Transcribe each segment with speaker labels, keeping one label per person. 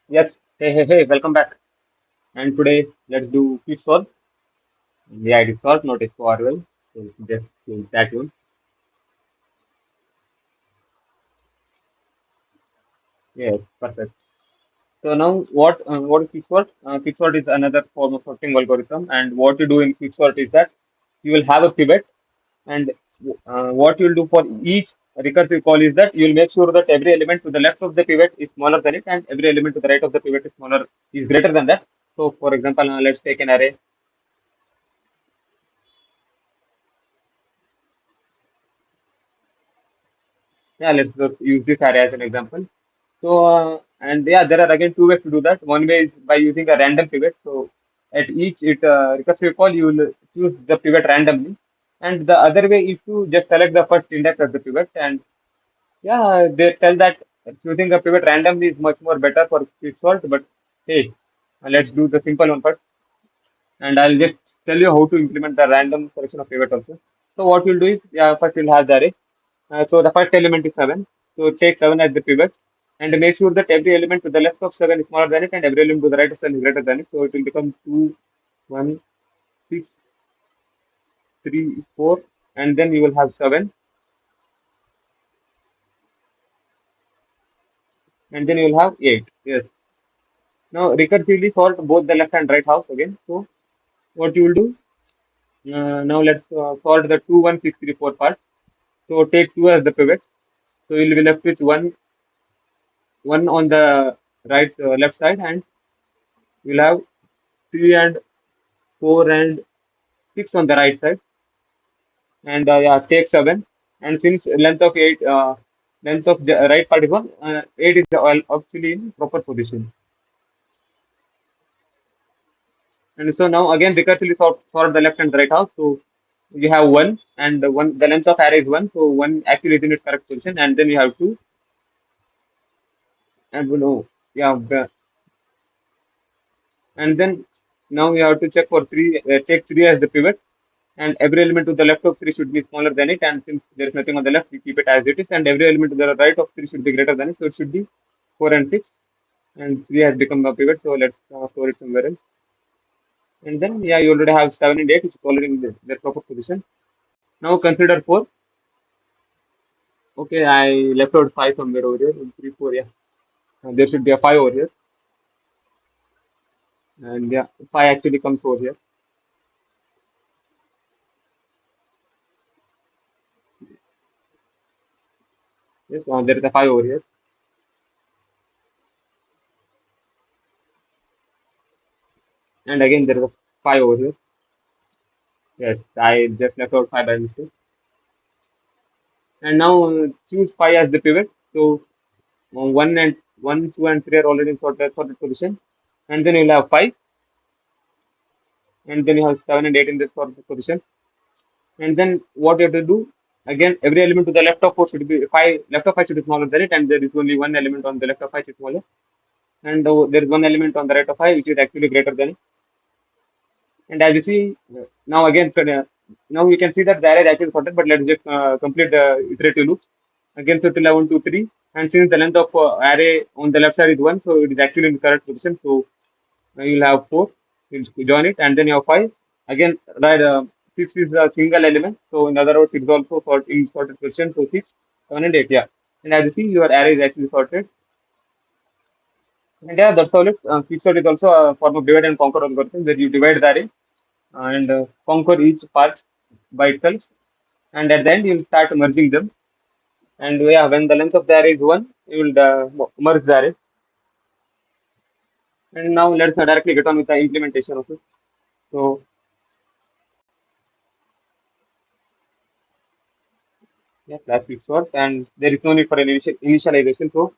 Speaker 1: Yes. Hey, welcome back. And today, let's do QuickSort. Yeah, it is short, not a forward. So just change that one. Yes, perfect. So now, what is QuickSort? QuickSort is another form of sorting algorithm. And what you do in QuickSort is that you will have a pivot, and what you'll do for each recursive call is that you'll make sure that every element to the left of the pivot is smaller than it, and every element to the right of the pivot is greater than that. So, for example, let's take an array. Yeah, let's use this array as an example. So, and yeah, there are again two ways to do that. One way is by using a random pivot. So, at each recursive call, you will choose the pivot randomly. And the other way is to just select the first index as the pivot. And yeah, they tell that choosing a pivot randomly is much more better for quicksort. But hey, let's do the simple one first. And I'll just tell you how to implement the random selection of pivot also. So what you'll do is, yeah, first you'll have the array. So the first element is 7. So take 7 as the pivot and make sure that every element to the left of 7 is smaller than it and every element to the right of 7 is greater than it. So it will become 2, 1, 6, 3, 4, and then you will have 7, and then you will have 8. Yes. Now recursively sort both the left and right house again. So what you will do, now let's sort the 2, 1, 6, 3, 4 part. So take 2 as the pivot. So you will be left with 1 on the left side, and you'll have 3 and 4 and 6 on the right side, and yeah, take 7. And since length of the right part is 1, 8 is actually in proper position. And so now again recursively sort the left and the right house. So you have 1, and the length of array is 1, so 1 actually is in its correct position, and then you have 2, and you know, yeah, and then now you have to check for 3, take 3 as the pivot, and every element to the left of 3 should be smaller than it, and since there is nothing on the left, we keep it as it is, and every element to the right of 3 should be greater than it, so it should be 4 and 6, and 3 has become a pivot, so let's store it somewhere else. And then, yeah, you already have 7 and 8, which is already in their proper position. Now consider 4. Okay, I left out 5 somewhere over here. 1, 3, 4, yeah. There should be a 5 over here. And yeah, 5 actually comes over here. Yes, there is a 5 over here. And again, there is a 5 over here. Yes, I just left out 5 by mistake. And now choose 5 as the pivot. So 1, 2, and 3 are already in sorted position. And then you'll have 5. And then you have 7 and 8 in this sorted position. And then what you have to do, again, every element to the left of 4 should be 5, left of 5 should be smaller than it, and there is only one element on the left of 5 which is smaller, and there is one element on the right of 5 which is actually greater than it. And as you see, now again, now you can see that the array is actually sorted, but let's just complete the iterative loop. Again, so till 1, 2, 3, and since the length of array on the left side is 1, so it is actually in the correct position. So you'll have 4, you'll join it, and then you have 5. Again, right, 6 is a single element, so in other words, it is also in sorted position. So 6, 7, and 8, yeah. And as you see, your array is actually sorted. And yeah, that's all it. QuickSort is also a form of divide and conquer algorithm where you divide the array and conquer each part by itself. And at the end, you'll start merging them. And yeah, when the length of the array is 1, you will merge the array. And now let's directly get on with the implementation of it. So yeah, class QuickSort, and there is no need for an initialization. So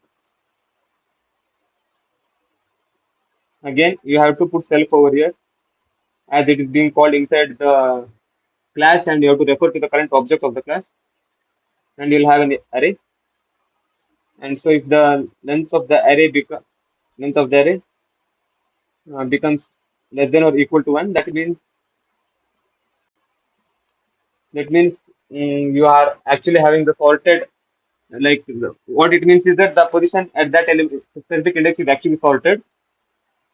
Speaker 1: again, you have to put self over here as it is being called inside the class, and you have to refer to the current object of the class, and you'll have an array. And so if the length of the array becomes less than or equal to 1, that means you are actually having the sorted What it means is that the position at that specific index is actually sorted.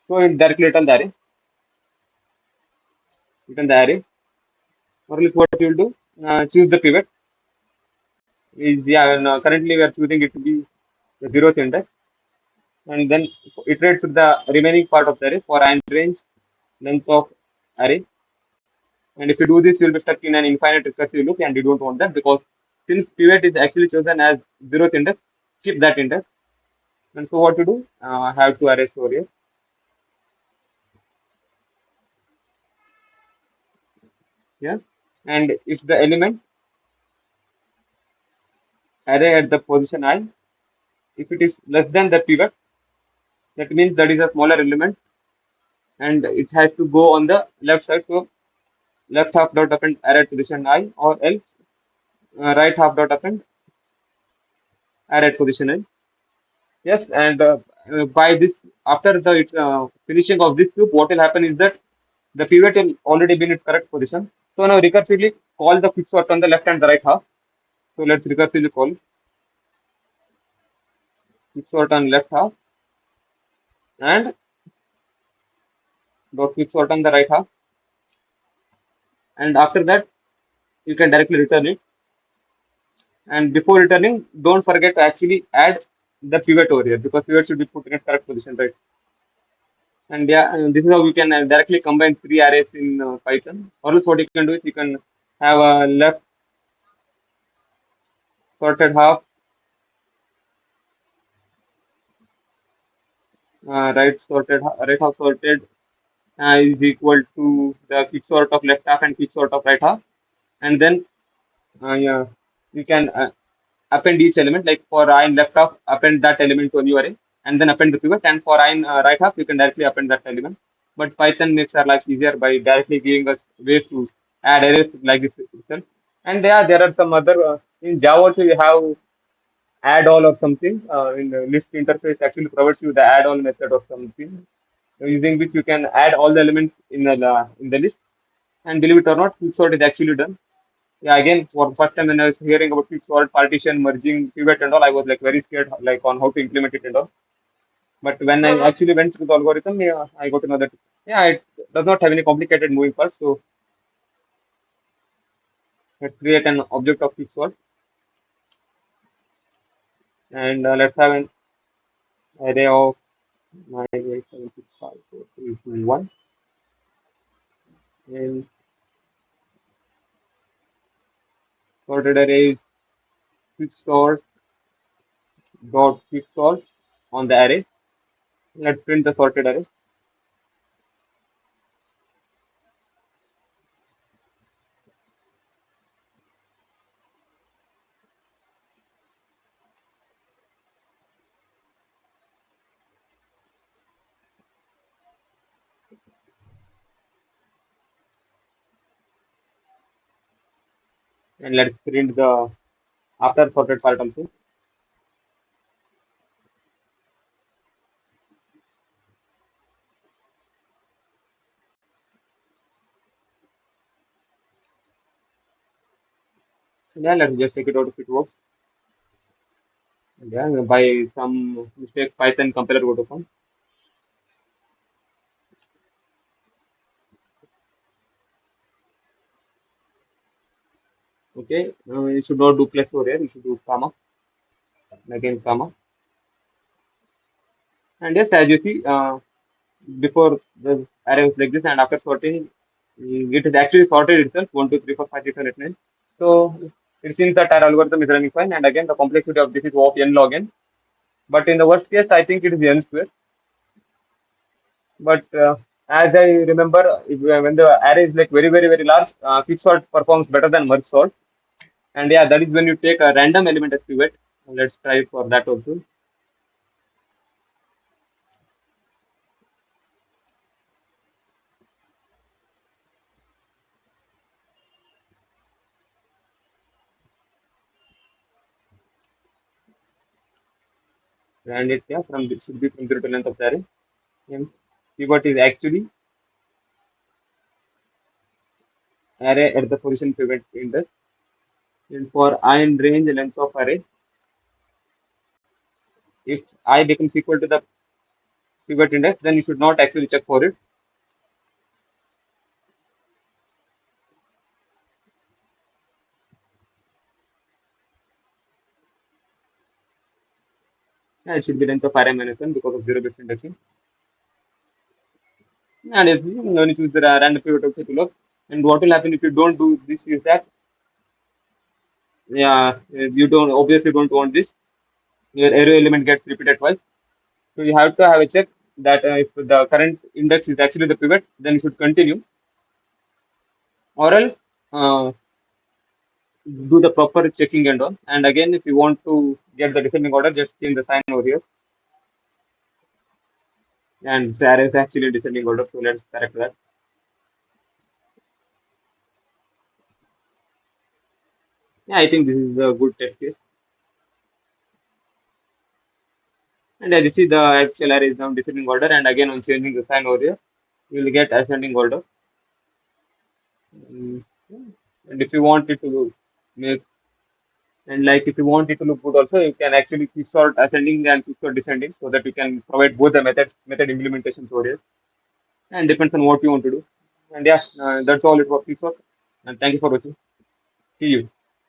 Speaker 1: So it directly return the array, or else what you will do, choose the pivot. Is yeah, and, currently we are choosing it to be the zeroth index, and then iterate with the remaining part of the array for and range length of array. And if you do this, you will be stuck in an infinite recursive loop, and you don't want that because since pivot is actually chosen as zeroth index, skip that index. And so what to do? Have two arrays over here. Yeah. And if the element array at the position I, if it is less than the pivot, that means that is a smaller element and it has to go on the left side. So left half dot append array at position I, or else right half dot append array at position I. Yes, and by this, after the finishing of this loop, what will happen is that the pivot will already be in its correct position. So now recursively call the quicksort on the left and the right half. So let's recursively call quicksort on left half and dot quicksort on the right half. And after that, you can directly return it. And before returning, don't forget to actually add the pivot over here because pivot should be put in its correct position, right? And yeah, this is how we can directly combine three arrays in Python. Or else what you can do is you can have a left sorted half, right half sorted is equal to the quicksort of left half and quicksort of right half. And then yeah, you can append each element. Like for I in left half, append that element to a new array, and then append the pivot. And for I in right half, you can directly append that element. But Python makes our life easier by directly giving us ways to add arrays like this itself. And yeah, there are some other in Java also you have add all or something. In the list interface actually provides you the add all method or something using which you can add all the elements in the list. And believe it or not, QuickSort is actually done. Yeah, again, for first time when I was hearing about QuickSort, partition, merging, pivot, and all, I was like very scared, like on how to implement it and all. But when I actually went through the algorithm, yeah, I got to know that yeah, it does not have any complicated moving parts. So let's create an object of QuickSort, and let's have an array of 987654321, and sorted array is QuickSort dot QuickSort on the array. Let's print the sorted array, and let's print the after sorted part also. Yeah, let's just take it out if it works. Yeah, by some mistake, Python compiler got open. Okay, you should not do plus over here. You should do comma, again comma. And yes, as you see, before the array was like this, and after sorting, it is actually sorted itself 1, 2, 3, 4, 5, 6, 7, 8, 9. So it seems that our algorithm is running fine. And again, the complexity of this is O of n log n. But in the worst case, I think it is n square. But as I remember, when the array is like very, very, very large, quicksort performs better than merge sort. And yeah, that is when you take a random element as pivot. Let's try for that also. And it yeah, from this should be from 0 to length of the array. And pivot is actually array at the position pivot index. And for I in range length of array, If I becomes equal to the pivot index, then you should not actually check for it. Yeah, it should be length of array minus 1 because of 0 bits indexing. And if you when you choose the random pivot also to look. And what will happen if you don't do this is that, yeah, you don't obviously don't want this. Your array element gets repeated twice. So you have to have a check that if the current index is actually the pivot, then you should continue, or else do the proper checking and all. And again, if you want to get the descending order, just change the sign over here. And the array is actually descending order, so let's correct that. Yeah, I think this is a good test case. And as you see, the actual array is now descending order, and again, on changing the sign over here, you will get ascending order. Mm, and if you want it to make, and like if you want it to look good also, you can actually QuickSort ascending and QuickSort descending so that you can provide both the method implementations over here. And depends on what you want to do. And yeah, that's all it for QuickSort. And thank you for watching. See you.